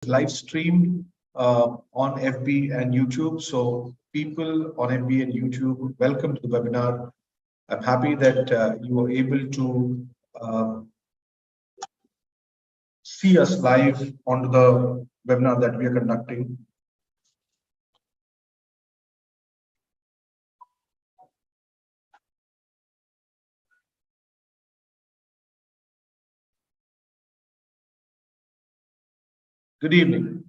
live streamed on FB and YouTube. So people on FB and YouTube, welcome to the webinar. I'm happy that you were able to see us live onto the webinar that we are conducting. Good evening.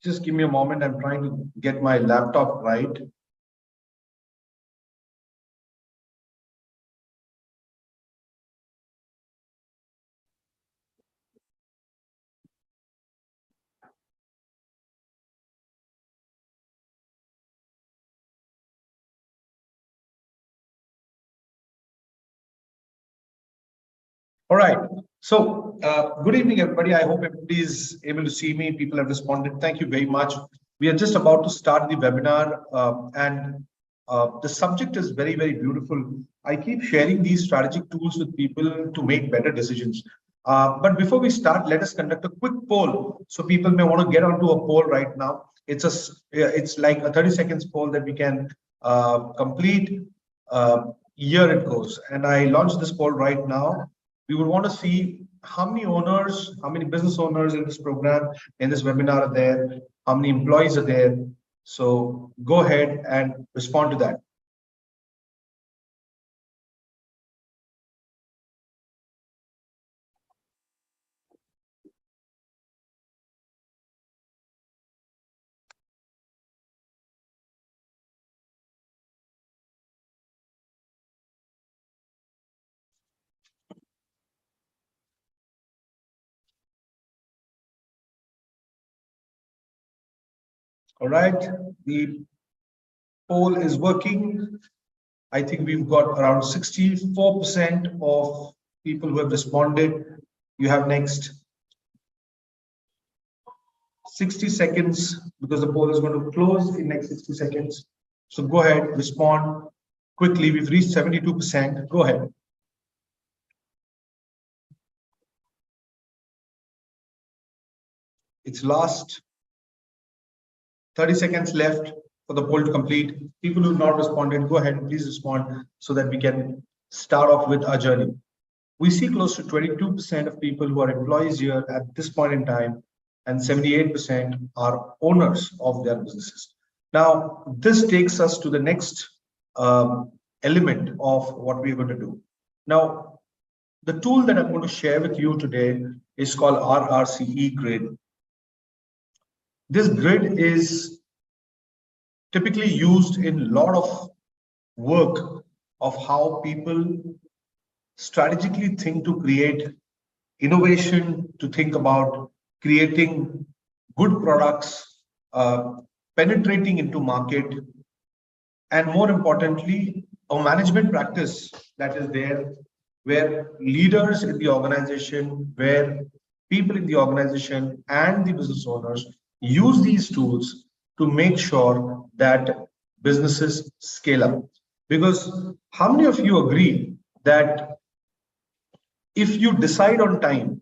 Just give me a moment. I'm trying to get my laptop right. All right. So good evening, everybody. I hope everybody is able to see me. People have responded. Thank you very much. We are just about to start the webinar and the subject is very, very beautiful. I keep sharing these strategic tools with people to make better decisions. But before we start, let us conduct a quick poll. So people may want to get onto a poll right now. It's like a 30 seconds poll that we can complete. Here it goes. And I launched this poll right now. We would want to see how many owners, how many business owners in this program, in this webinar are there, how many employees are there. So go ahead and respond to that. All right, the poll is working. I think we've got around 64% of people who have responded. You have next 60 seconds because the poll is going to close in next 60 seconds. So go ahead, respond quickly. We've reached 72%. Go ahead. It's last 30 seconds left for the poll to complete. People who have not responded, go ahead and please respond so that we can start off with our journey. We see close to 22% of people who are employees here at this point in time, and 78% are owners of their businesses. Now, this takes us to the next element of what we're going to do. Now, the tool that I'm going to share with you today is called Rrce Grid. This grid is typically used in a lot of work of how people strategically think to create innovation, to think about creating good products, penetrating into market, and more importantly, a management practice that is there where leaders in the organization, where people in the organization and the business owners use these tools to make sure that businesses scale up. Because how many of you agree that if you decide on time,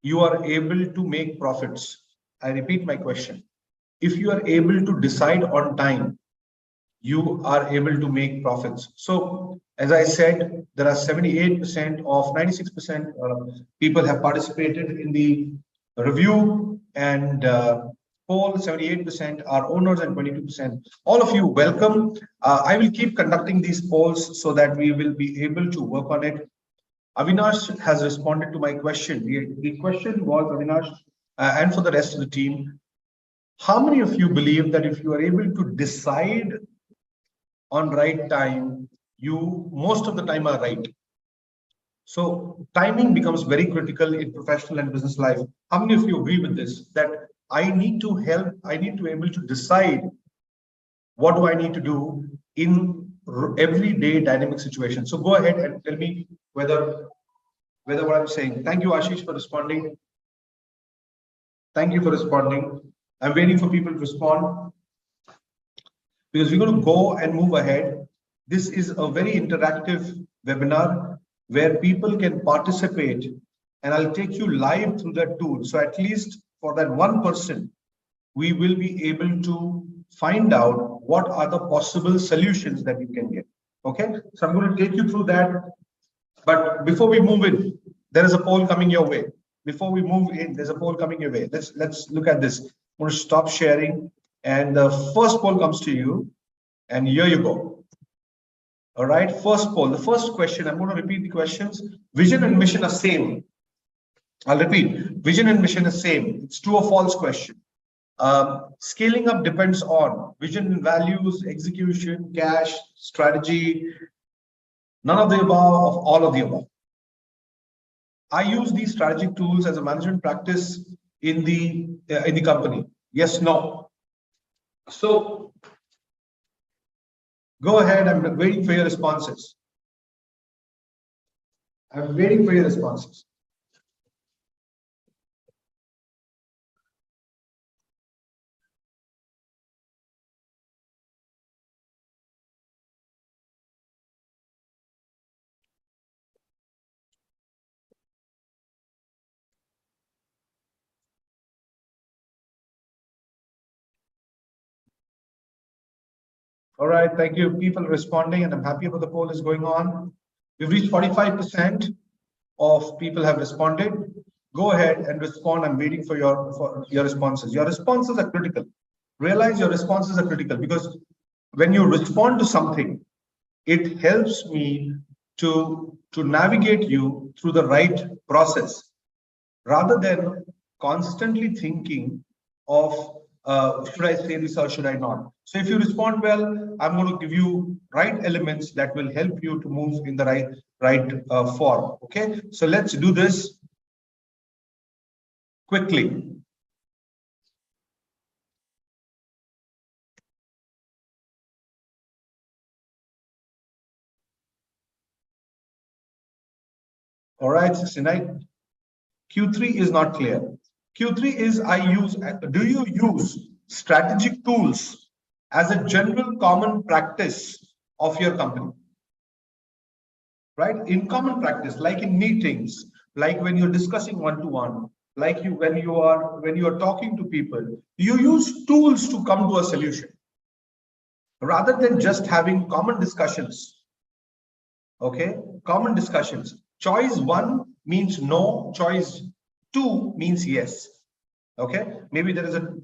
you are able to make profits? I repeat my question. If you are able to decide on time, you are able to make profits. So as I said, there are 78% of 96% people have participated in the review and poll. 78% are owners and 22%. All of you, welcome. I will keep conducting these polls so that we will be able to work on it. Avinash has responded to my question. The question was, Avinash, and for the rest of the team, how many of you believe that if you are able to decide on right time, you most of the time are right? So timing becomes very critical in professional and business life. How many of you agree with this? That I need to be able to decide what do I need to do in everyday dynamic situation. So go ahead and tell me whether what I'm saying. Thank you, Ashish, for responding. Thank you for responding. I'm waiting for people to respond because we're going to go and move ahead. This is a very interactive webinar where people can participate, and I'll take you live through that tool. So at least for that one person, we will be able to find out what are the possible solutions that you can get. Okay, so I'm going to take you through that. But before we move in, there is a poll coming your way. Before we move in, there's a poll coming your way. Let's look at this. I'm going to stop sharing, and the first poll comes to you, and here you go. All right, first poll. The first question, I'm going to repeat the questions. Vision and mission are same. I'll repeat. Vision and mission is same. It's true or false question. Scaling up depends on vision and values, execution, cash, strategy. None of the above, of all of the above. I use these strategic tools as a management practice in the company. Yes, no. So go ahead. I'm waiting for your responses. I'm waiting for your responses. All right, thank you. People responding, and I'm happy about the poll is going on. We've reached 45% of people have responded. Go ahead and respond. I'm waiting for your responses. Your responses are critical. Realize your responses are critical, because when you respond to something, it helps me to navigate you through the right process, rather than constantly thinking of should I say this or should I not? So if you respond well, I'm going to give you right elements that will help you to move in the right form. Okay, so let's do this quickly. All right, Sinai. Q3 is not clear. Q3 is do you use strategic tools as a general common practice of your company? Right? In common practice, like in meetings, like when you're discussing one-to-one, like when you are talking to people, you use tools to come to a solution, rather than just having common discussions. Okay, common discussions. Choice 1 means no, choice 2 means yes. Okay, maybe there's an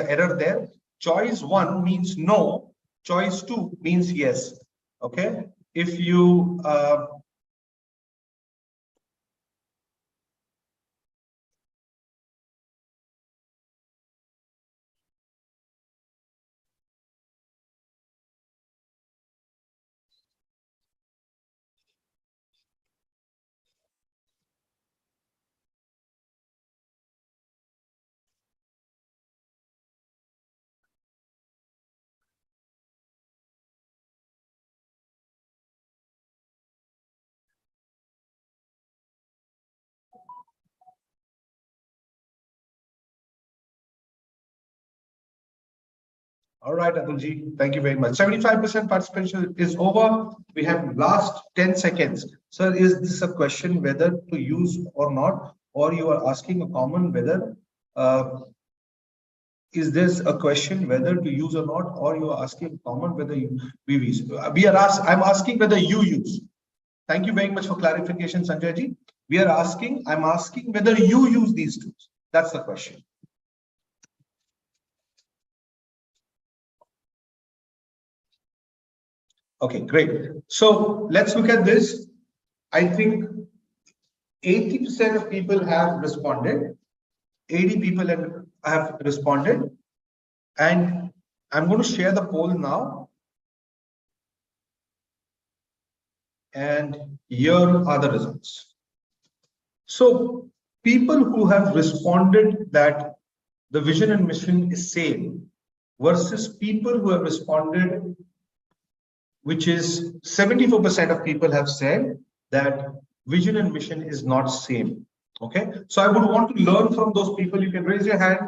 error there. Choice 1 means no, choice 2 means yes. Okay, if you all right, Atulji, thank you very much. 75% participation is over. We have last 10 seconds. Sir, is this a question whether to use or not, or you are asking a common whether? Is this a question whether to use or not, or you are asking common whether we use? I'm asking whether you use. Thank you very much for clarification, Sanjay ji. I'm asking whether you use these tools. That's the question. Okay, great. So let's look at this. I think 80% of people have responded. 80 people have responded. And I'm going to share the poll now. And here are the results. So people who have responded that the vision and mission is same versus people who have responded, which is 74% of people have said that vision and mission is not same. Okay, so I would want to learn from those people. You can raise your hand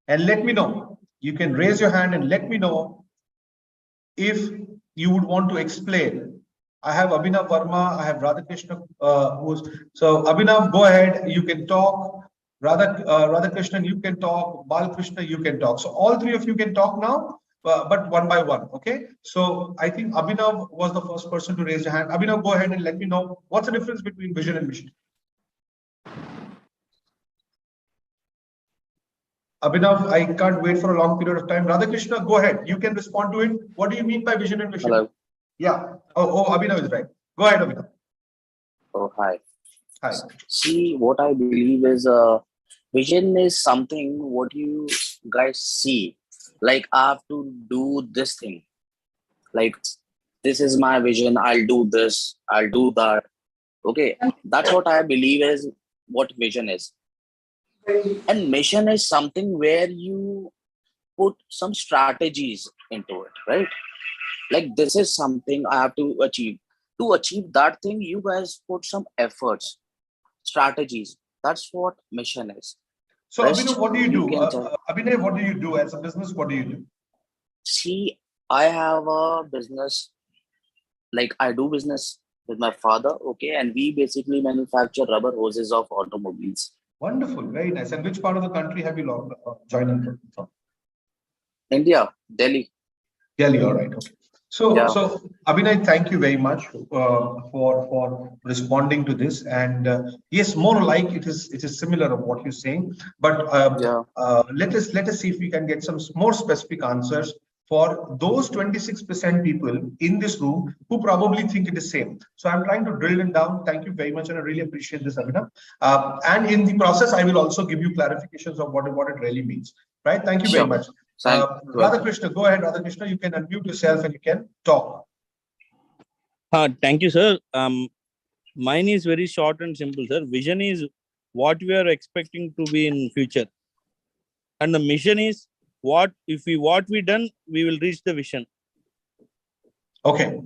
and let me know. You can raise your hand and let me know if you would want to explain? I have Abhinav Verma, I have Radhakrishna, so Abhinav, go ahead, you can talk. Radhakrishnan, you can talk. Balkrishna, you can talk. So all three of you can talk now, but one by one, okay? So I think Abhinav was the first person to raise a hand. Abhinav, go ahead and let me know what's the difference between vision and mission. Abhinav, I can't wait for a long period of time. Radhakrishna, go ahead. You can respond to it. What do you mean by vision and mission? Hello. Yeah. Oh, Abhinav is right. Go ahead, Abhinav. Oh, hi. Hi. See, what I believe is vision is something what you guys see. Like, I have to do this thing. Like, this is my vision. I'll do this. I'll do that. Okay. That's what I believe is what vision is. And mission is something where you put some strategies into it, right? Like, this is something I have to achieve. To achieve that thing, you guys put some efforts, strategies. That's what mission is. So, Abhinav, what do you do? Abhinav, what do you do as a business? What do you do? See, I have a business. Like, I do business with my father, okay, and we basically manufacture rubber hoses of automobiles. Wonderful, very nice. And which part of the country have you joined from? India, Delhi. Delhi, all right. Okay. So, Yeah. so Abhinay, thank you very much for responding to this. And yes, more like it is similar of what you're saying. But let us see if we can get some more specific answers for those 26% people in this room who probably think it is same. So I'm trying to drill it down. Thank you very much, and I really appreciate this, Abhinav. And in the process, I will also give you clarifications of what it really means. Right? Thank you very much. Radhakrishna, go ahead, Radhakrishna. You can unmute yourself and you can talk. Thank you, sir. Mine is very short and simple, sir. Vision is what we are expecting to be in future, and the mission is what we done, we will reach the vision. Okay,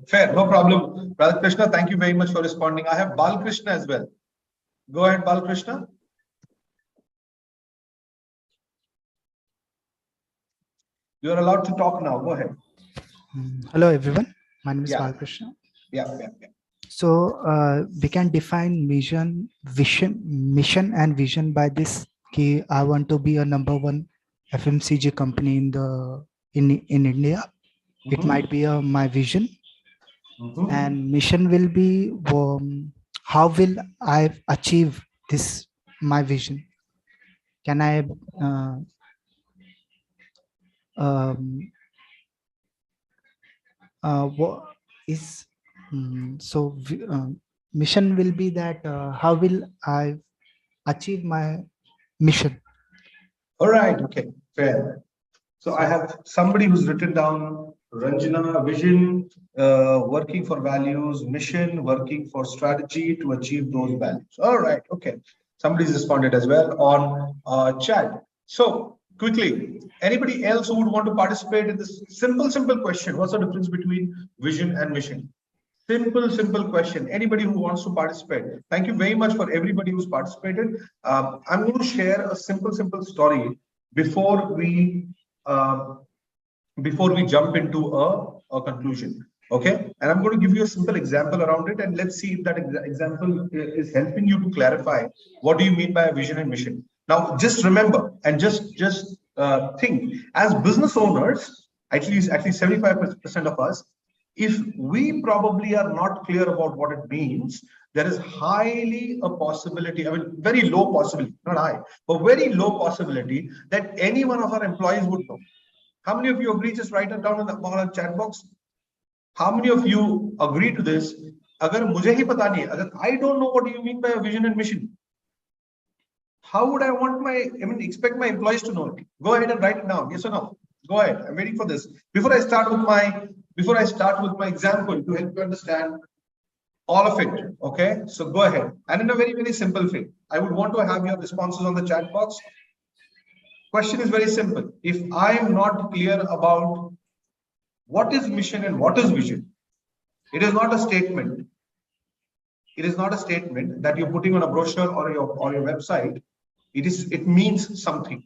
fair, no problem. Radhakrishna, thank you very much for responding. I have Balkrishna as well. Go ahead, Balkrishna. You are allowed to talk now. Go ahead. Hello, everyone. My name is Balkrishna. Yeah. So we can define mission and vision by this key. I want to be a #1 FMCG company in India. It might be my vision, and mission will be how will I achieve this my vision? Can I what is mission will be that how will I achieve my mission? All right, okay, fair. So I have somebody who's written down Ranjana, vision, working for values, mission, working for strategy to achieve those values. All right, okay. Somebody's responded as well on chat. So quickly, anybody else who would want to participate in this simple question? What's the difference between vision and mission? Simple question. Anybody who wants to participate? Thank you very much for everybody who's participated. I'm going to share a simple story before we jump into a conclusion. Okay, and I'm going to give you a simple example around it, and let's see if that example is helping you to clarify what do you mean by a vision and mission. Now, just remember and just think, as business owners, at least 75% of us, if we probably are not clear about what it means, there is highly a possibility, I mean, very low possibility, not high, but very low possibility that any one of our employees would know. How many of you agree? Just write it down in the chat box. How many of you agree to this? Agar mujhe hi pata nahi hai, agar I don't know what do you mean by a vision and mission, how would I expect my employees to know it? Go ahead and write it down. Yes or no? Go ahead. I'm waiting for this. Before I start with my example to help you understand all of it. Okay, so go ahead. And in a very simple way, I would want to have your responses on the chat box. Question is very simple. If I am not clear about what is mission and what is vision, it is not a statement. It is not a statement that you're putting on a brochure or your website. It means something.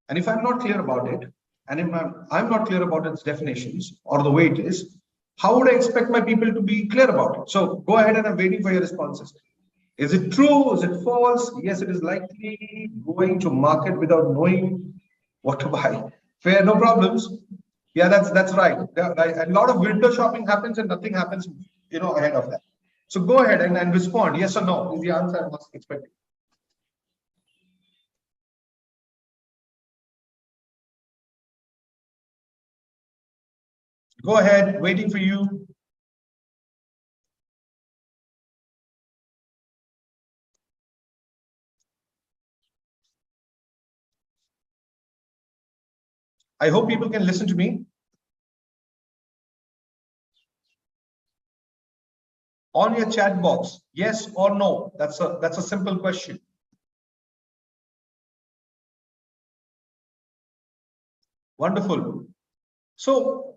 And if I'm not clear about it, and if I'm not clear about its definitions or the way it is, how would I expect my people to be clear about it? So go ahead, and I'm waiting for your responses. Is it true? Is it false? Yes, it is likely. Going to market without knowing what to buy. Fair, no problems. Yeah, that's right. A lot of window shopping happens and nothing happens, ahead of that. So go ahead and respond. Yes or no is the answer I was expecting. Go ahead, waiting for you. I hope people can listen to me. On your chat box, yes or no? That's a simple question. Wonderful. So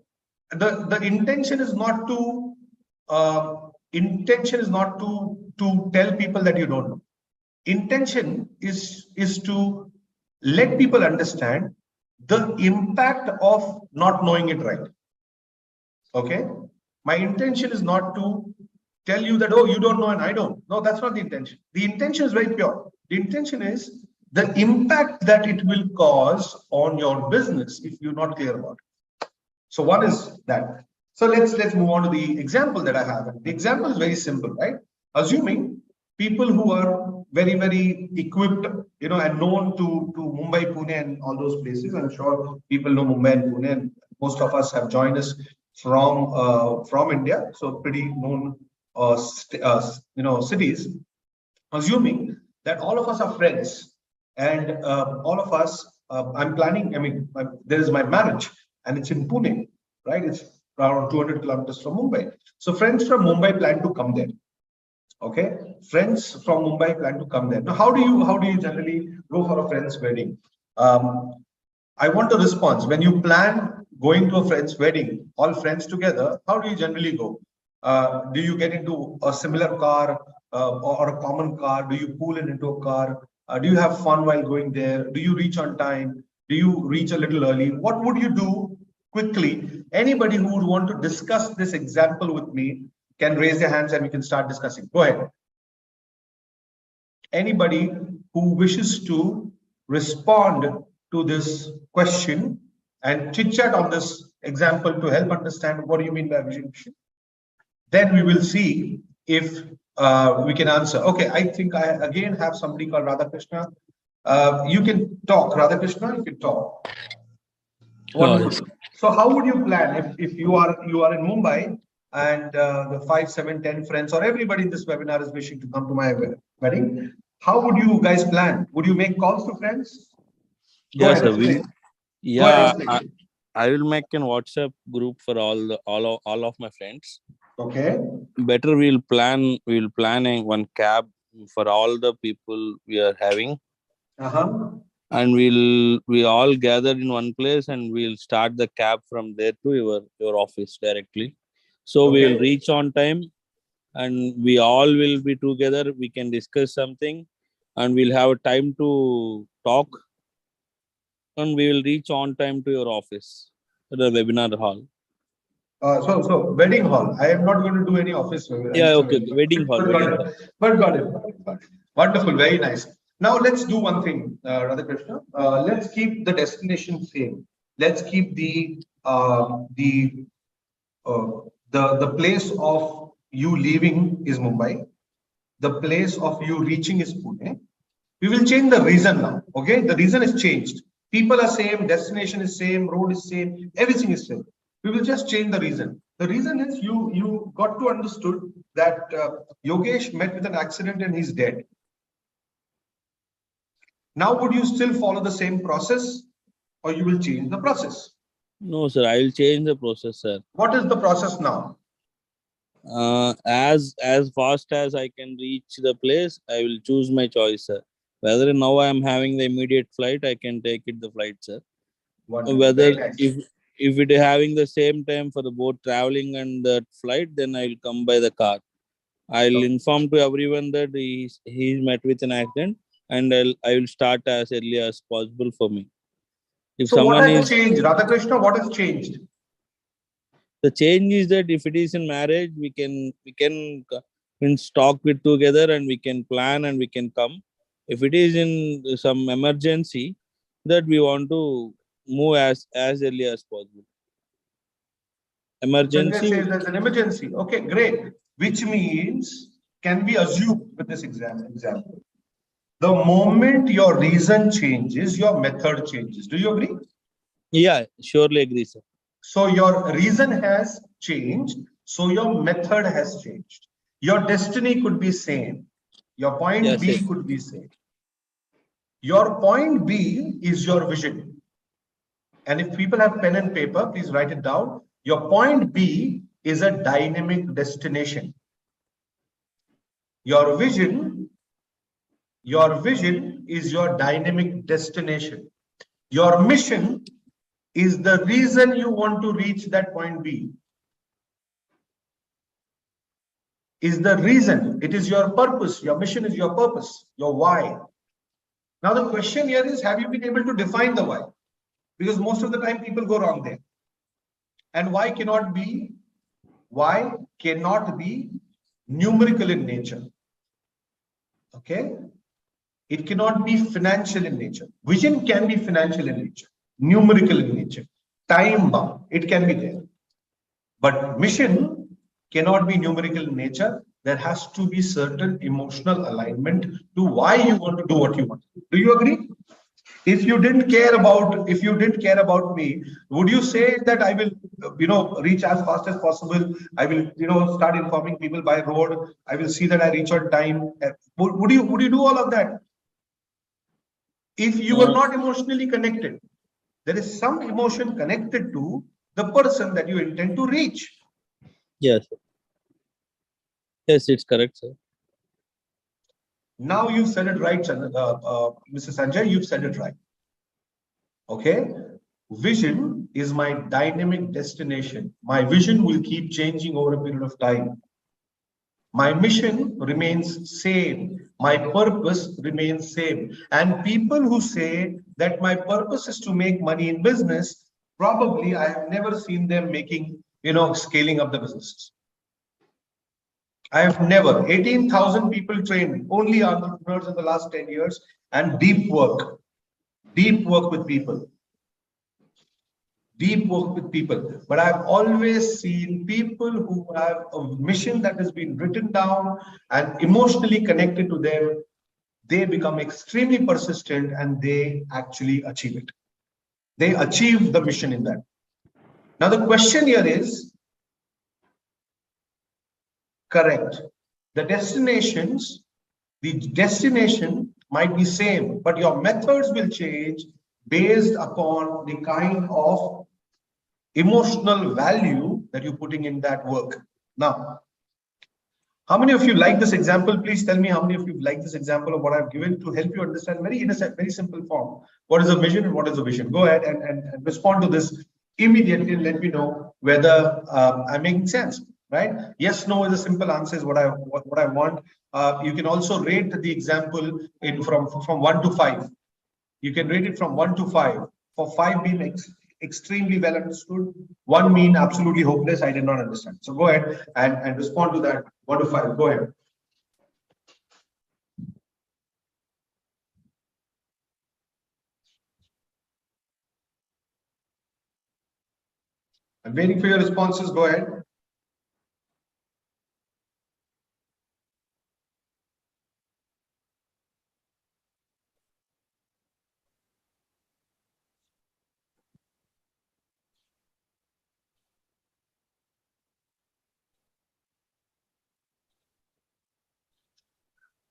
the intention is not to tell people that you don't know. Intention is to let people understand the impact of not knowing it right. Okay, my intention is not to tell you that, oh, you don't know and I don't. No, that's not the intention. The intention is very pure. The intention is the impact that it will cause on your business if you're not clear about it. So one is that. So let's move on to the example that I have. The example is very simple, right? Assuming people who are very, very equipped, and known to Mumbai, Pune, and all those places. I'm sure people know Mumbai and Pune, and most of us have joined us from India, so pretty known cities. Assuming that all of us are friends, and all of us, I'm planning. I mean, there is my marriage, and it's in Pune, right? It's around 200 kilometers from Mumbai. So friends from Mumbai plan to come there. Okay, friends from Mumbai plan to come there. Now, how do you generally go for a friend's wedding? I want a response. When you plan going to a friend's wedding, all friends together, how do you generally go? Do you get into a similar car or a common car? Do you pool into a car? Do you have fun while going there? Do you reach on time? Do you reach a little early? What would you do quickly? Anybody who would want to discuss this example with me can raise their hands and we can start discussing. Go ahead. Anybody who wishes to respond to this question and chit chat on this example to help understand what do you mean by vision mission, then we will see if we can answer. Okay, I think I again have somebody called Radhakrishna. You can talk, Radhakrishna. You can talk. Wonderful. So how would you plan if you are in Mumbai and the 5, 7, 10 friends or everybody in this webinar is wishing to come to my wedding? How would you guys plan? Would you make calls to friends? Yes, sir. I will make a WhatsApp group for all of my friends. Okay. Better we'll plan one cab for all the people we are having. And we all gather in one place and we'll start the cab from there to your office directly. So we'll reach on time and we all will be together. We can discuss something and we'll have time to talk, and we will reach on time to your office, the webinar hall. So wedding hall. I am not going to do any office. Yeah, okay. Wedding hall. But got it. Wonderful. Very nice. Now let's do one thing, Radhakrishna. Let's keep the destination same. Let's keep the place of you leaving is Mumbai. The place of you reaching is Pune. We will change the reason now. Okay, the reason is changed. People are same, destination is same, road is same, everything is same. We will just change the reason. The reason is you got to understood that Yogesh met with an accident and he's dead. Now, would you still follow the same process or you will change the process? No, sir, I will change the process, sir. What is the process now? As fast as I can reach the place, I will choose my choice, sir. Whether now I am having the immediate flight, I can take it the flight, sir. Wonderful. Whether if it is having the same time for the both traveling and the flight, then I will come by the car. I'll inform to everyone that he's met with an accident, and I will start as early as possible for me. If So what someone has is, changed? Radhakrishna, what has changed? the change is that if it is in marriage, we can means talk with together and we can plan and we can come. If it is in some emergency, that we want to move as early as possible. Sanjay Emergency. says there's an emergency. Okay, great. Which means, can we assume with this example, the moment your reason changes, your method changes. Do you agree? Yeah, surely agree, sir. So your reason has changed, so your method has changed. Your destiny could be same. Your point Yes, B yes. could be same. Your point B is your vision. And if people have pen and paper, please write it down. Your point B is a dynamic destination. Your vision is your dynamic destination. Your mission is the reason you want to reach that point B. Is the reason. It is your purpose. Your mission is your purpose, your why. Now the question here is, have you been able to define the why? Because most of the time people go wrong there. And why cannot be numerical in nature. Okay? It cannot be financial in nature. Vision can be financial in nature, numerical in nature, time bound. It can be there. But mission cannot be numerical in nature. There has to be certain emotional alignment to why you want to do what you want. Do you agree? If you didn't care about me, would you say that I will, reach as fast as possible? I will, start informing people by road. I will see that I reach on time. Would you do all of that? If you were not emotionally connected, there is some emotion connected to the person that you intend to reach. Yes. Yes, it's correct, sir. Now you've said it right, Mr. Sanjay, you've said it right. Okay. Vision is my dynamic destination. My vision will keep changing over a period of time. My mission remains same. My purpose remains same. And people who say that my purpose is to make money in business, probably I have never seen them making, scaling up the businesses. I have never. 18,000 people trained, only entrepreneurs in the last 10 years, and deep work with people. But I've always seen people who have a mission that has been written down and emotionally connected to them. They become extremely persistent and they actually achieve it. They achieve the mission in that. Now the question here is, correct. The destination might be same, but your methods will change based upon the kind of emotional value that you're putting in that work. Now, how many of you like this example? Please tell me how many of you like this example of what I've given to help you understand in a very simple form. What is a vision and what is a vision? Go ahead and respond to this immediately and let me know whether I'm making sense, right? Yes, no is a simple answer is what I want. You can also rate the example from 1 to 5. You can rate it from 1 to 5. For 5 being extremely well understood, 1 mean absolutely hopeless, I did not understand. So go ahead and respond to that 1 to 5. Go ahead. I'm waiting for your responses. Go ahead.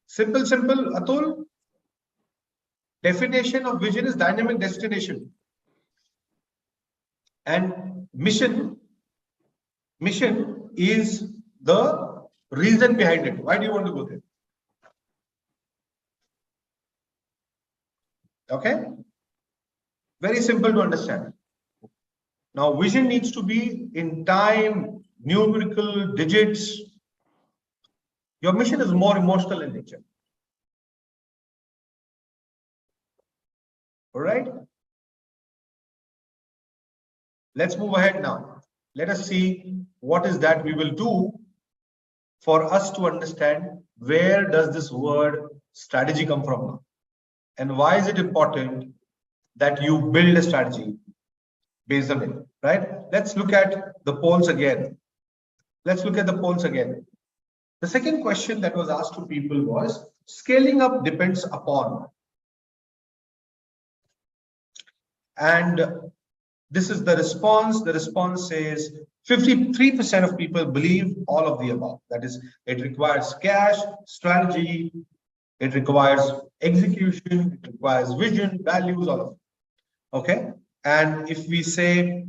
Simple, Atul. Definition of vision is dynamic destination. And mission is the reason behind it. Why do you want to go there? Okay. Very simple to understand. Now, vision needs to be in time, numerical, digits. Your mission is more emotional in nature. All right. Let's move ahead now. Let us see what is that we will do for us to understand where does this word strategy come from now, and why is it important that you build a strategy based on it, right? Let's look at the polls again. Let's look at the polls again. The second question that was asked to people was, scaling up depends upon. And this is the response. The response says 53% of people believe all of the above. That is, it requires cash, strategy, it requires execution, it requires vision, values, all of it. Okay. And if we say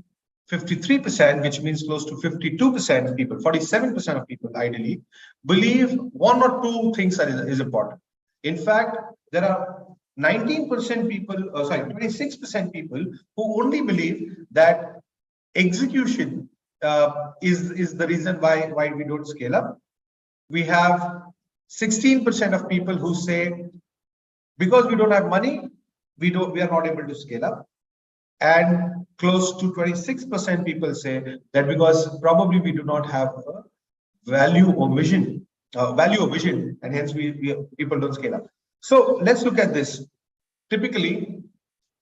53%, which means close to 52% of people, 47% of people ideally believe one or two things that is important. In fact, there are 19% people, 26% people who only believe that execution is the reason why we don't scale up. We have 16% of people who say because we don't have money, we are not able to scale up. And close to 26% people say that because probably we do not have a value or vision, and hence people don't scale up. So let's look at this. Typically,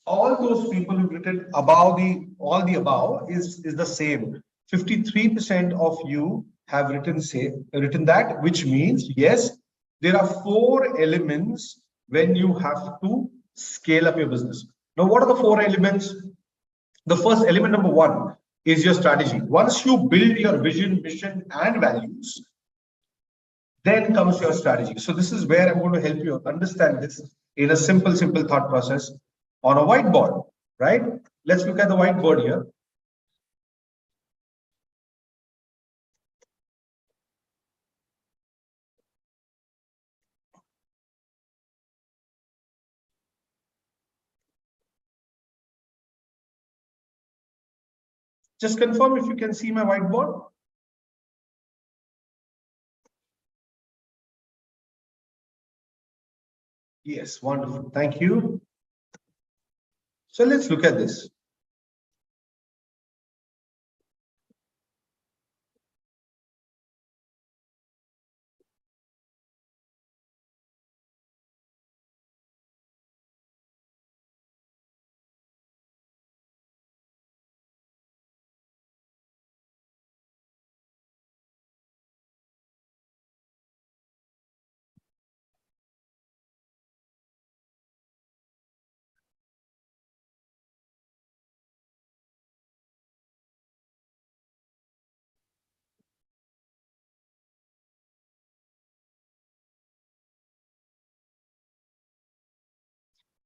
all those people who've written above all the above is the same. 53% of you have written that, which means yes, there are 4 elements when you have to scale up your business. Now, what are the 4 elements? The first element, number 1, is your strategy. Once you build your vision, mission, and values, then comes your strategy. So this is where I'm going to help you understand this in a simple thought process on a whiteboard, right? Let's look at the whiteboard here. Just confirm if you can see my whiteboard. Yes, wonderful. Thank you. So let's look at this.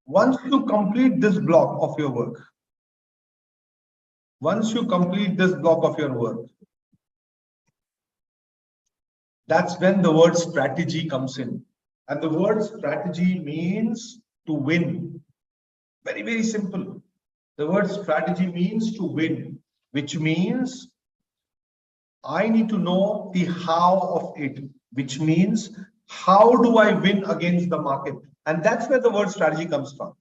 Once you complete this block of your work, that's when the word strategy comes in. And the word strategy means to win. Very, very simple. The word strategy means to win, which means I need to know the how of it, which means how do I win against the market? And that's where the word strategy comes from.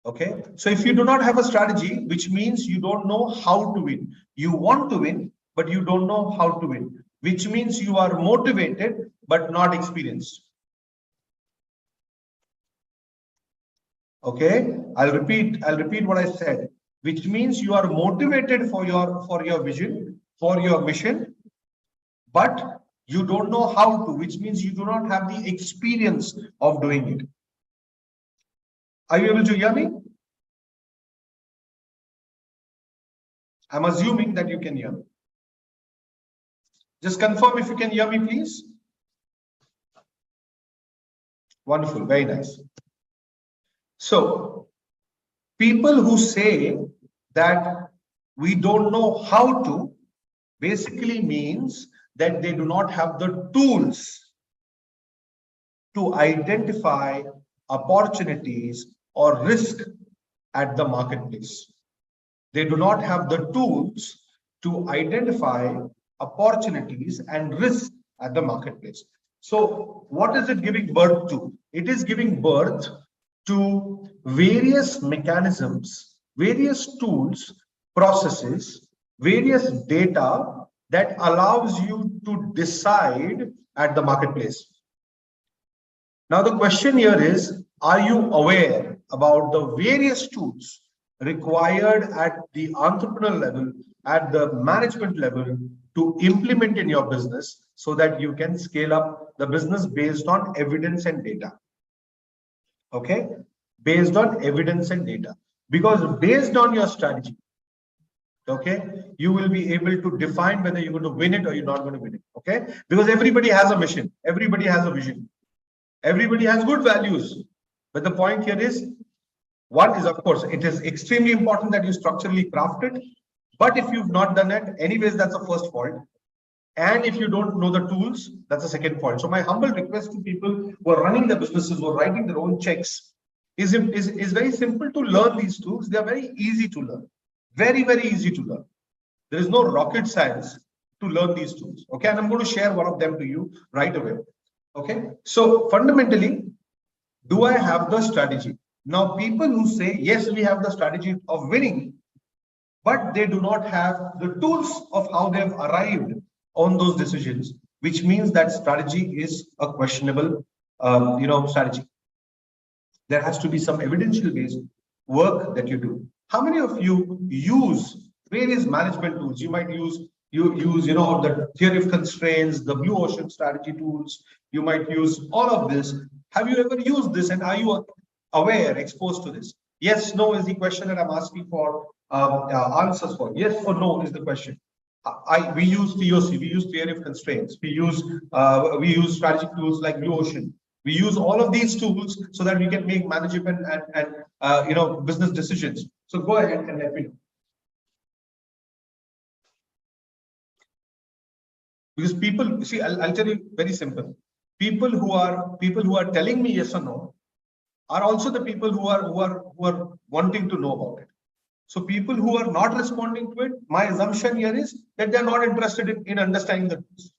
Okay. So if you do not have a strategy, which means you don't know how to win. You want to win, but you don't know how to win, which means you are motivated, but not experienced. Okay. I'll repeat what I said, which means you are motivated for your vision, for your mission, but you don't know how to, which means you do not have the experience of doing it. Are you able to hear me? I'm assuming that you can hear me. Just confirm if you can hear me, please. Wonderful, very nice. So, people who say that we don't know how to basically means that they do not have the tools to identify opportunities or risk at the marketplace. They do not have the tools to identify opportunities and risk at the marketplace. So what is it giving birth to? It is giving birth to various mechanisms, various tools processes, various data that allows you to decide at the marketplace. Now, the question here is, are you aware about the various tools required at the entrepreneur level, at the management level to implement in your business so that you can scale up the business based on evidence and data? Okay, based on evidence and data, because based on your strategy, okay, you will be able to define whether you're going to win it or you're not going to win it. Okay, because everybody has a mission, everybody has a vision, everybody has good values. But the point here is, one is, of course, it is extremely important that you structurally craft it. But if you've not done it, anyways, that's the first fault. And if you don't know the tools, that's the second fault. So my humble request to people who are running their businesses, who are writing their own checks, is very simple to learn these tools. They are very easy to learn. Very, very easy to learn. There is no rocket science to learn these tools. Okay, and I'm going to share one of them to you right away. Okay, so fundamentally, do I have the strategy? Now, people who say, yes, we have the strategy of winning, but they do not have the tools of how they have arrived on those decisions, which means that strategy is a questionable, strategy. There has to be some evidential-based work that you do. How many of you use various management tools? You might use the theory of constraints, the blue ocean strategy tools. You might use all of this. Have you ever used this, and are you aware, exposed to this? Yes, no is the question that I'm asking for answers for. Yes or no is the question. We use TOC, we use theory of constraints, we use strategic tools like blue ocean. We use all of these tools so that we can make management and business decisions. So go ahead and let me know. Because people, see, I'll tell you very simple. People who are telling me yes or no are also the people who are wanting to know about it. So people who are not responding to it, my assumption here is that they're not interested in understanding the tools.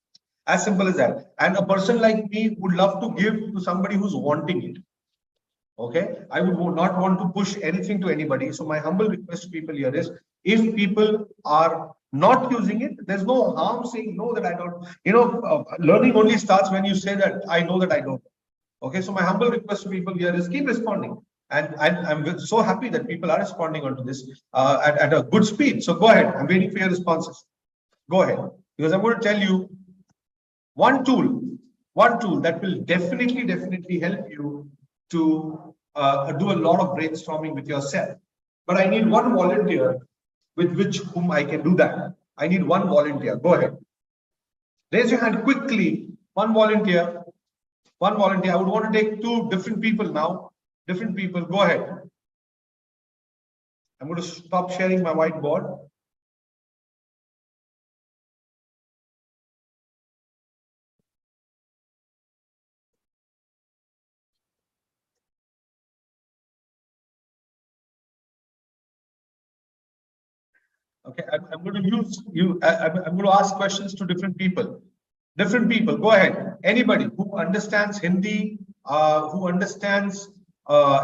As simple as that. And a person like me would love to give to somebody who's wanting it. Okay, I would not want to push anything to anybody. So my humble request to people here is, if people are not using it, there's no harm saying no, that I don't. Learning only starts when you say that I know that I don't. Okay, so my humble request to people here is keep responding. And I'm so happy that people are responding onto this at a good speed. So go ahead. I'm waiting for your responses. Go ahead. Because I'm going to tell you one tool that will definitely help you to do a lot of brainstorming with yourself. But I need one volunteer with whom I can do that. I need one volunteer. Go ahead. Raise your hand quickly. One volunteer. One volunteer. I would want to take two different people now. Different people. Go ahead. I'm going to stop sharing my whiteboard. Okay, I'm going to use you. I'm going to ask questions to different people. Different people. Go ahead. Anybody who understands Hindi, who understands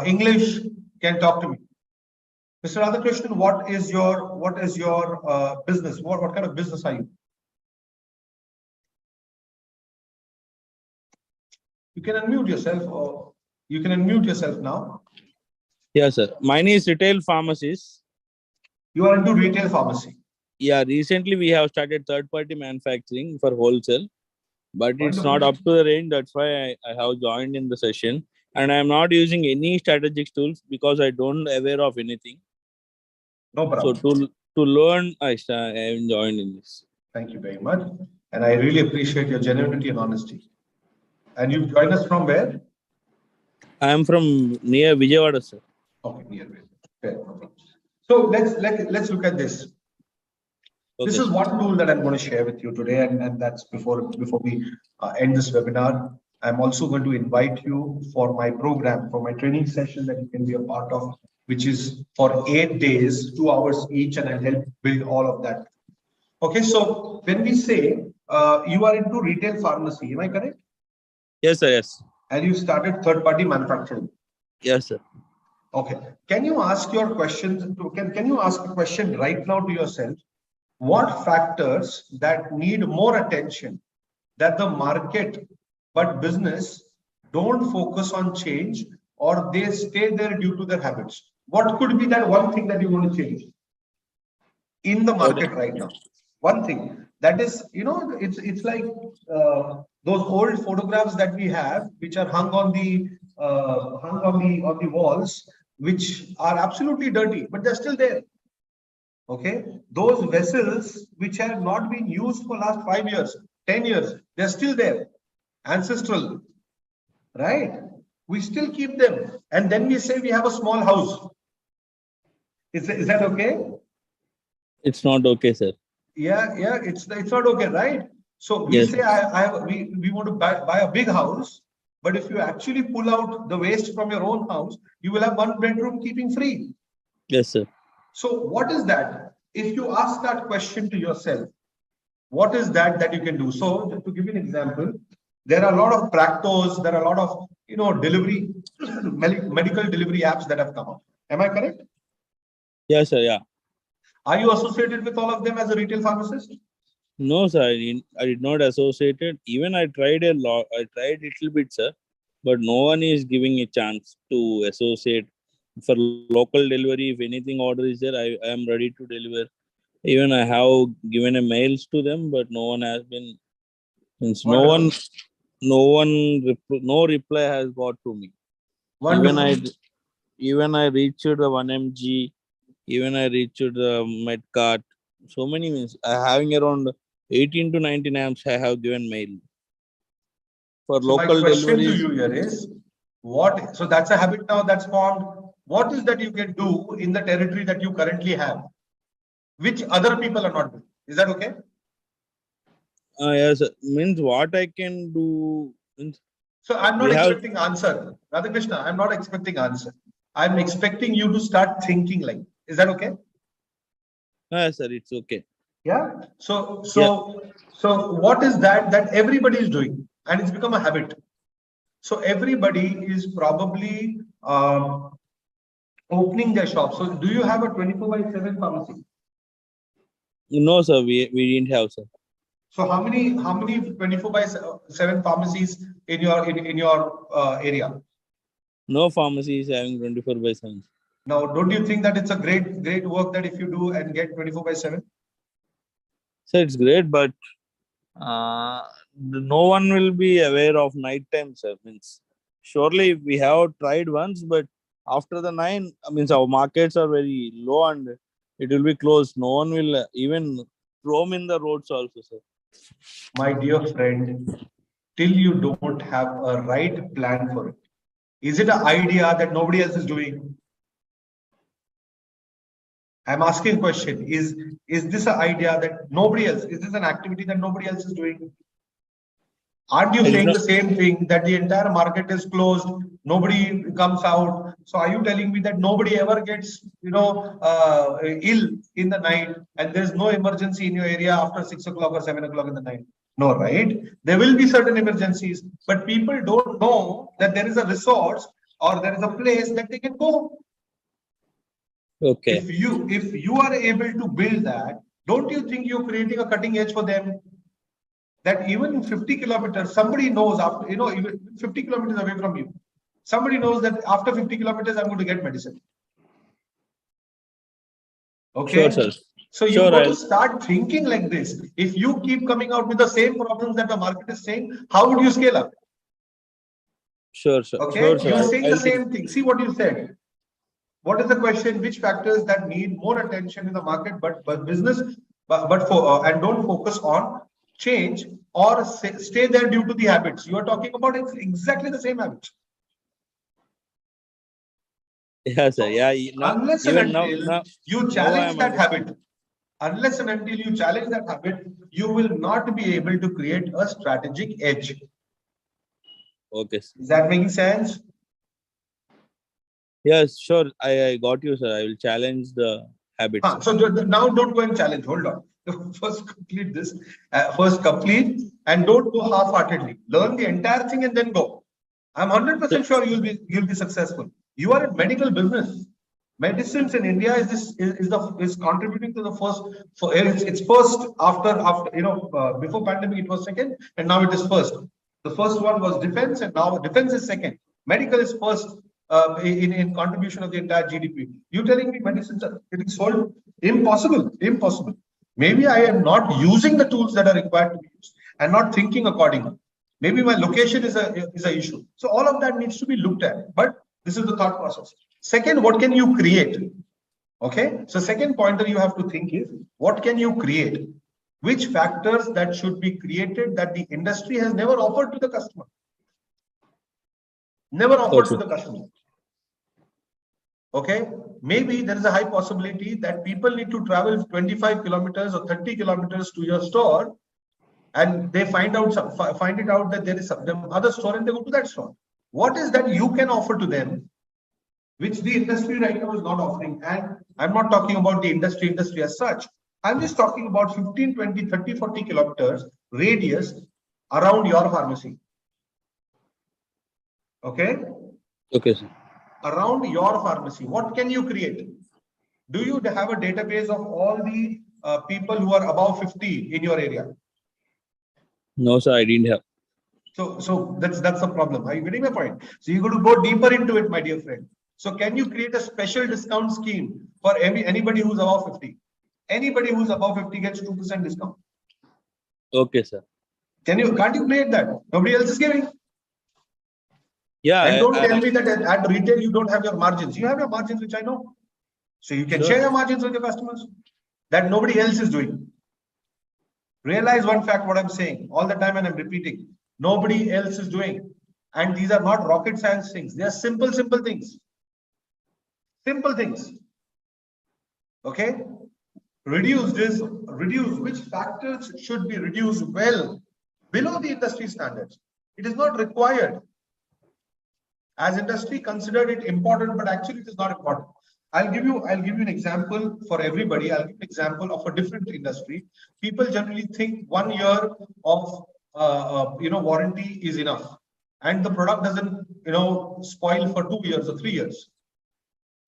English, can talk to me. Mr. Radhakrishnan, what is your business? What kind of business are you? You can unmute yourself, or you can unmute yourself now. Yeah, sir. Mine is retail pharmacist. You are into retail pharmacy. Yeah, recently we have started third-party manufacturing for wholesale, but it's not up to the range. That's why I have joined in the session. And I'm not using any strategic tools because I don't aware of anything. No problem. So to learn, I am joined in this. Thank you very much. And I really appreciate your genuinity and honesty. And you've joined us from where? I am from near Vijayawada, sir. Okay, near Vijayawada. So let's look at this. Okay. This is one tool that I'm going to share with you today, and that's before we end this webinar. I'm also going to invite you for my program, for my training session that you can be a part of, which is for 8 days, 2 hours each, and I'll help build all of that. Okay, so when we say you are into retail pharmacy, am I correct? Yes, sir. Yes. And you started third-party manufacturing. Yes, sir. Okay. Can you ask your questions? Can you ask a question right now to yourself? What factors that need more attention that the market but business don't focus on change or they stay there due to their habits? What could be that one thing that you want to change in the market right now? One thing that is, it's like those old photographs that we have, which are hung on the walls, which are absolutely dirty, but they're still there. Okay, those vessels which have not been used for last 5 years, 10 years, they're still there, ancestral, right? We still keep them, and then we say we have a small house. Is that okay? It's not okay, sir. Yeah, it's not okay, right? So we Yes. say we want to buy a big house, but if you actually pull out the waste from your own house, you will have one bedroom keeping free. Yes, sir. So what is that? If you ask that question to yourself, what is that you can do? So to give you an example, there are a lot of practos, there are a lot of delivery medical delivery apps that have come up. Am I correct? Yes, sir. Yeah. Are you associated with all of them as a retail pharmacist? No, sir. I did not associate it. Even I tried a lot. I tried little bit, sir, but no one is giving a chance to associate. For local delivery, if anything order is there, I am ready to deliver. Even I have given a mails to them, but no one has been. Since Wonderful. no reply has got to me. Wonderful. Even I reached the 1 mg. Even I reached the Medcart. So many means I having around 18 to 19 amps. I have given mail for So my local question to deliveries. you here is, so that's a habit now that's formed. What is that you can do in the territory that you currently have, which other people are not doing? Is that okay? Yes, means what I can do. Means So I'm not we have. expecting answer. Radhakrishna, I'm not expecting answer. I'm expecting you to start thinking like, is that okay? Yes, sir. It's okay. Yeah. Yeah. So what is that everybody is doing, and it's become a habit. So everybody is probably opening their shop. So do you have a 24/7 pharmacy? No, sir. We didn't have, sir. So how many 24/7 pharmacies in your area? No pharmacy is having 24/7. Now, don't you think that it's a great work that if you do and get 24/7? So it's great, but no one will be aware of night time, sir. Means surely we have tried once, but after the 9, means our markets are very low and it will be closed. No one will even roam in the roads also, sir. My dear friend, till you don't have a right plan for it, is it an idea that nobody else is doing? I'm asking a question. Is this an idea that nobody else? Is this an activity that nobody else is doing? Aren't you I did saying not. the same thing that the entire market is closed, nobody comes out? So are you telling me that nobody ever gets, ill in the night, and there's no emergency in your area after 6 o'clock or 7 o'clock in the night? No, right? There will be certain emergencies, but people don't know that there is a resource or there is a place that they can go. Okay. If you are able to build that, don't you think you're creating a cutting edge for them? That even in 50 kilometers, somebody knows after, even 50 kilometers away from you, somebody knows that after 50 kilometers, I'm going to get medicine. Okay. Sure, sir. So you Sure, got to I'll. start thinking like this. If you keep coming out with the same problems that the market is saying, how would you scale up? Sure, sir. Okay. Sure, sir. You're saying the I'll think. same thing. See what you said. What is the question? Which factors that need more attention in the market, but business, but for and don't focus on change or stay there due to the habits you are talking about? It's exactly the same habits. Yeah, sir. So Yeah. Now, unless and even until you now I challenge am that understanding. habit, unless and until you challenge that habit, you will not be able to create a strategic edge. Okay, sir. Is that making sense? Yes, sure. I got you, sir. I will challenge the habits. So now don't go and challenge. Hold on. First complete this. First complete and don't go half-heartedly. Learn the entire thing and then go. I'm 100% sure you'll be successful. You are in medical business. Medicines in India is contributing to the first. It's first after before pandemic it was second, and now it is first. The first one was defense, and now defense is second. Medical is first in contribution of the entire GDP. You telling me medicines are getting sold? Impossible, impossible. Maybe I am not using the tools that are required to be used and not thinking accordingly. Maybe my location is a issue. So all of that needs to be looked at. But this is the thought process. Second, what can you create? Okay. So second pointer you have to think is, what can you create? Which factors that should be created that the industry has never offered to the customer? Never offered to the customer. Okay. Maybe there is a high possibility that people need to travel 25 kilometers or 30 kilometers to your store, and they find it out that there is some other store and they go to that store. What is that you can offer to them, which the industry right now is not offering? And I'm not talking about the industry as such. I'm just talking about 15, 20, 30, 40 kilometers radius around your pharmacy. Okay? Okay, sir. Around your pharmacy, what can you create? Do you have a database of all the people who are above 50 in your area? No, sir, I didn't have. So that's the problem. Are you getting my point? So you're going to go deeper into it, my dear friend. So can you create a special discount scheme for anybody who's above 50? Anybody who's above 50 gets 2% discount. Okay, sir. Can't you create that? Nobody else is giving. Yeah. And don't tell me that at retail you don't have your margins. You have your margins, which I know. So you can share your margins with your customers that nobody else is doing. Realize one fact, what I'm saying all the time, and I'm repeating. Nobody else is doing. And these are not rocket science things. They are simple things. Simple things. Okay? Reduce which factors should be reduced well below the industry standards. It is not required. As industry considered it important, but actually it is not important. I'll give you an example for everybody. I'll give an example of a different industry. People generally think 1 year of warranty is enough, and the product doesn't spoil for 2 years or 3 years.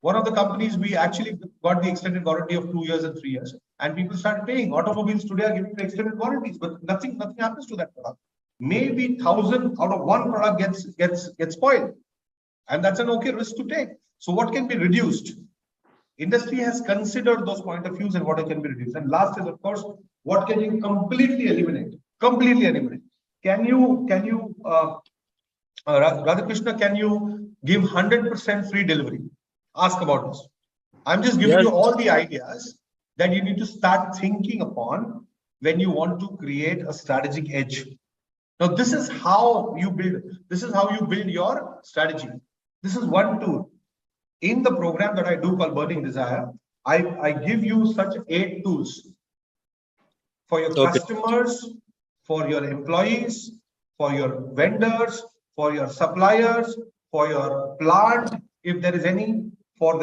One of the companies, we actually got the extended warranty of 2 years and 3 years, and people started paying. Automobiles today are giving the extended warranties, but nothing happens to that product. Maybe 1,000 out of one product gets spoiled, and that's an okay risk to take. So what can be reduced? Industry has considered those point of views and what can be reduced. And last is, of course, what can you completely eliminate? Completely eliminate. Can you Radhakrishna, can you give 100% free delivery? Ask about this. I'm just giving you all the ideas that you need to start thinking upon when you want to create a strategic edge. Now, this is how you build. This is how you build your strategy. This is one tool. In the program that I do called Burning Desire, I give you such 8 tools for your customers, for your employees, for your vendors, for your suppliers, for your plant, if there is any, for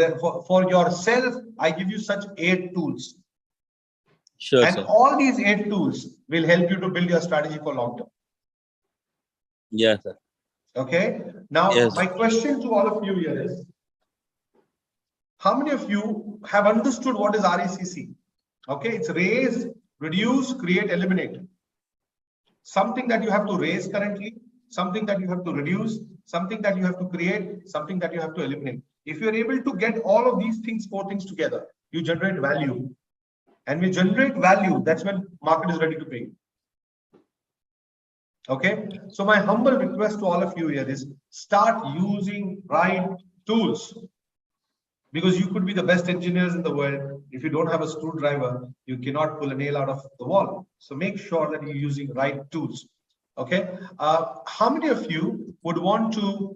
yourself. I give you such 8 tools. Sure, and sir. All these 8 tools will help you to build your strategy for long term. Yes, sir. Okay. Now, my question to all of you here is, how many of you have understood what is RACC? Okay, it's raise, reduce, create, eliminate. Something that you have to raise currently, something that you have to reduce, something that you have to create, something that you have to eliminate. If you're able to get all of these things, 4 things together, you generate value. And we generate value, that's when market is ready to pay. Okay, so my humble request to all of you here is, start using right tools. Because you could be the best engineers in the world. If you don't have a screwdriver, you cannot pull a nail out of the wall. So make sure that you're using right tools. Okay. How many of you would want to?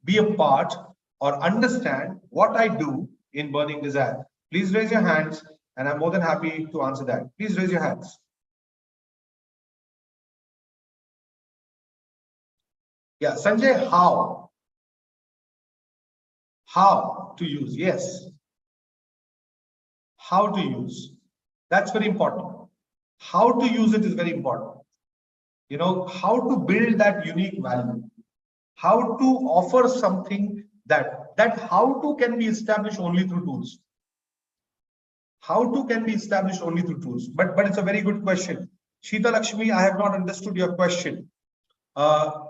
Be a part or understand what I do in Burning Desire? Please raise your hands, and I'm more than happy to answer that. Please raise your hands. Yeah, Sanjay, how? How to use? Yes. How to use? That's very important. How to use it is very important. How to build that unique value. how to offer something that how to can be established only through tools. How to can be established only through tools. But it's a very good question. Sheeta Lakshmi, I have not understood your question. Sanjay,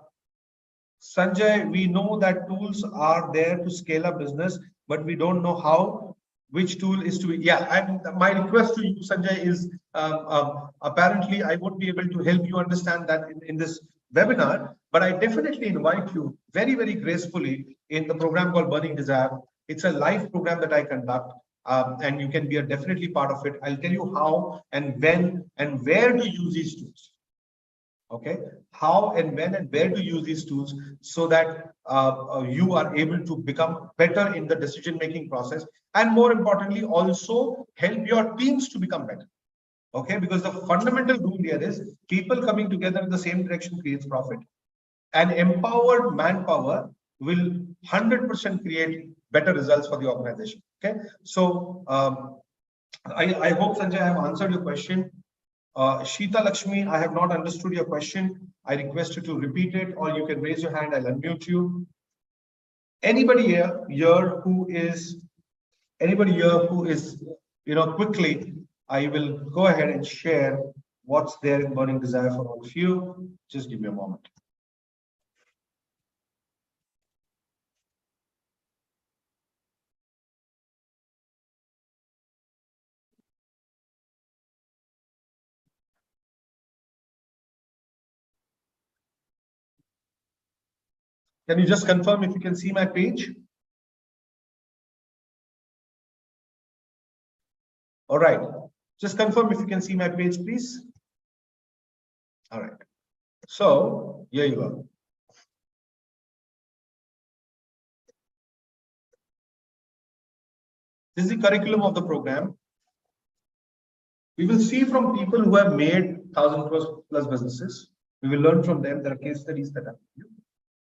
we know that tools are there to scale up business, but we don't know how, which tool is to be. Yeah, and my request to you, Sanjay, is apparently I won't be able to help you understand that in this webinar, but I definitely invite you very, very gracefully in the program called Burning Desire. It's a live program that I conduct. And you can be definitely part of it. I'll tell you how and when and where to use these tools. Okay, how and when and where to use these tools so that you are able to become better in the decision making process, and more importantly also help your teams to become better. Okay, because the fundamental rule here is people coming together in the same direction creates profit, and empowered manpower will 100% create better results for the organization. Okay, so I hope, Sanjay, I have answered your question. Sheeta Lakshmi, I have not understood your question. I request you to repeat it, or you can raise your hand. I'll unmute you. Anybody here who is quickly, I will go ahead and share what's there in Burning Desire for all of you. Just give me a moment. Can you just confirm if you can see my page? All right. Just confirm if you can see my page, please. All right. So here you are. This is the curriculum of the program. We will see from people who have made 1,000 plus businesses. We will learn from them. There are case studies that are.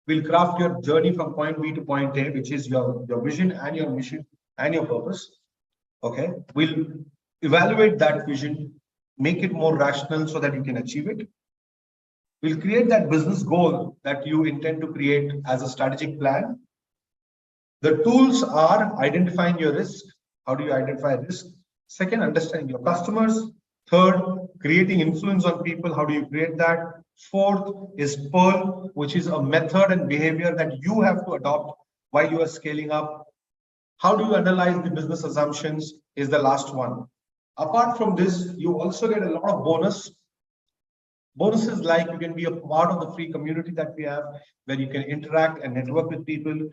We'll craft your journey from point B to point A, which is your vision and your mission and your purpose. Okay. We'll evaluate that vision, make it more rational so that you can achieve it. We'll create that business goal that you intend to create as a strategic plan. The tools are identifying your risk. How do you identify risk? Second, understanding your customers. Third, creating influence on people. How do you create that? Fourth is Pearl, which is a method and behavior that you have to adopt while you are scaling up. How do you analyze the business assumptions is the last one. Apart from this, you also get a lot of bonuses, like you can be a part of the free community that we have, where you can interact and network with people,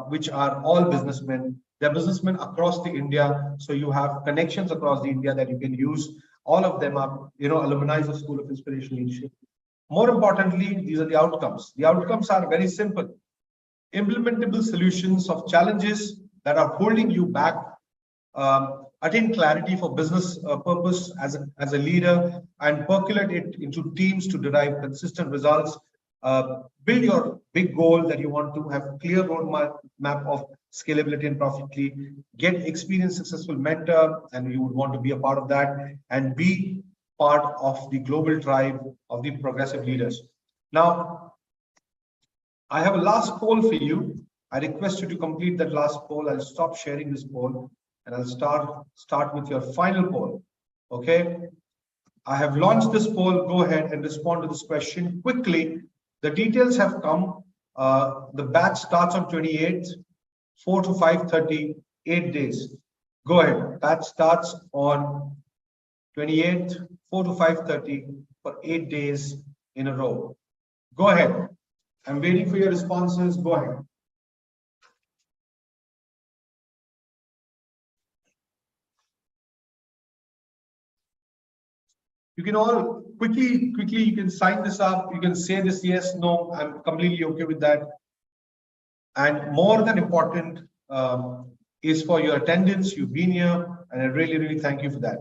which are all businessmen. They're businessmen across the India. So you have connections across the India that you can use. All of them are, alumni of School of Inspirational Leadership. More importantly, these are the outcomes. The outcomes are very simple. Implementable solutions of challenges that are holding you back. Attain clarity for business purpose as a leader, and percolate it into teams to derive consistent results. Build your big goal that you want to have a clear roadmap of scalability and profitability. Get experienced, successful mentor, and you would want to be a part of that, and be part of the global tribe of the progressive leaders. Now, I have a last poll for you. I request you to complete that last poll. I'll stop sharing this poll and I'll start with your final poll. Okay. I have launched this poll. Go ahead and respond to this question quickly. The details have come. The batch starts on 28th, 4 to 5:30, 8 days. Go ahead. Batch starts on 28th, 4 to 5:30 for 8 days in a row. Go ahead. I'm waiting for your responses. Go ahead. You can all quickly, you can sign this up. You can say this, yes, no, I'm completely okay with that. And more than important is for your attendance. You've been here, and I really, really thank you for that.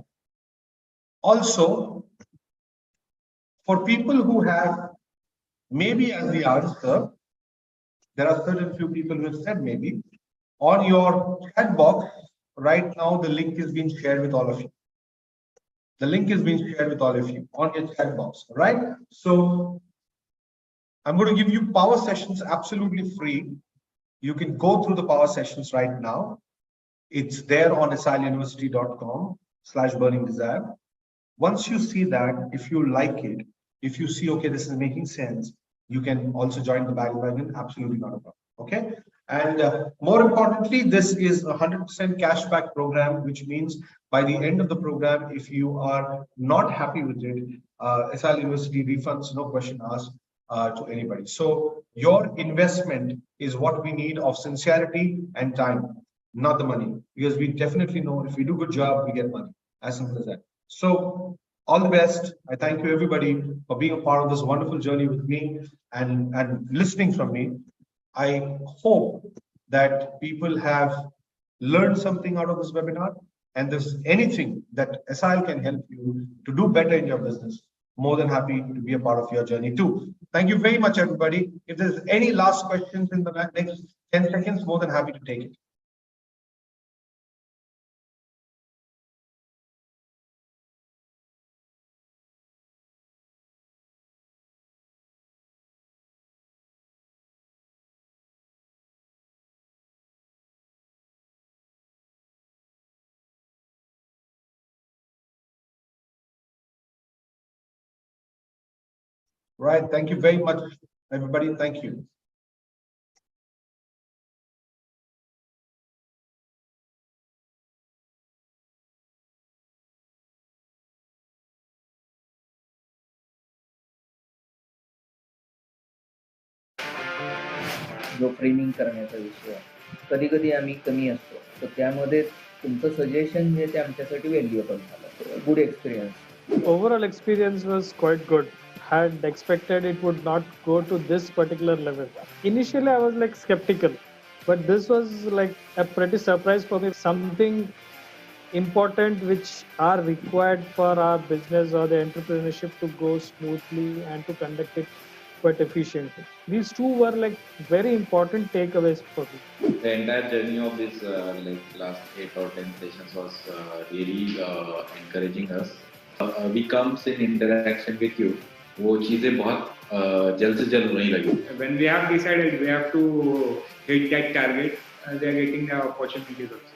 Also, for people who have maybe as the answer, there are certain few people who have said maybe. On your chat box, right now, the link is being shared with all of you. The link is being shared with all of you on your chat box, right? So I'm going to give you power sessions absolutely free. You can go through the power sessions right now. It's there on siluniversity.com/burning desire. Once you see that, if you like it, if you see, okay, this is making sense, you can also join the bandwagon. Absolutely not a problem. Okay. And more importantly, this is a 100% cashback program, which means by the end of the program, if you are not happy with it, SIL University refunds, no question asked to anybody. So your investment is what we need of sincerity and time, not the money, because we definitely know if we do good job, we get money. As simple as that. So all the best. I thank you everybody for being a part of this wonderful journey with me and listening from me. I hope that people have learned something out of this webinar, and there's anything that SIL can help you to do better in your business, more than happy to be a part of your journey too. Thank you very much, everybody. If there's any last questions in the next 10 seconds, more than happy to take it. Right. Thank you very much, everybody. Thank you. जो framing करण्याचा विषय आहे कधी कधी आम्ही कमी असतो तर त्यामध्ये तुमचं सजेशन जे ते आमच्यासाठी व्हॅल्युएबल झालं good experience overall experience was quite good. Had expected it would not go to this particular level. Initially I was like skeptical, but this was like a pretty surprise for me. Something important which are required for our business or the entrepreneurship to go smoothly and to conduct it quite efficiently. These two were like very important takeaways for me. The entire journey of this like last 8 or 10 sessions was really encouraging us. We comes in interaction with you. वो चीजें बहुत जल्द से जल्द होने लगी. When we have decided we have to hit that target, they are getting the opportunities also.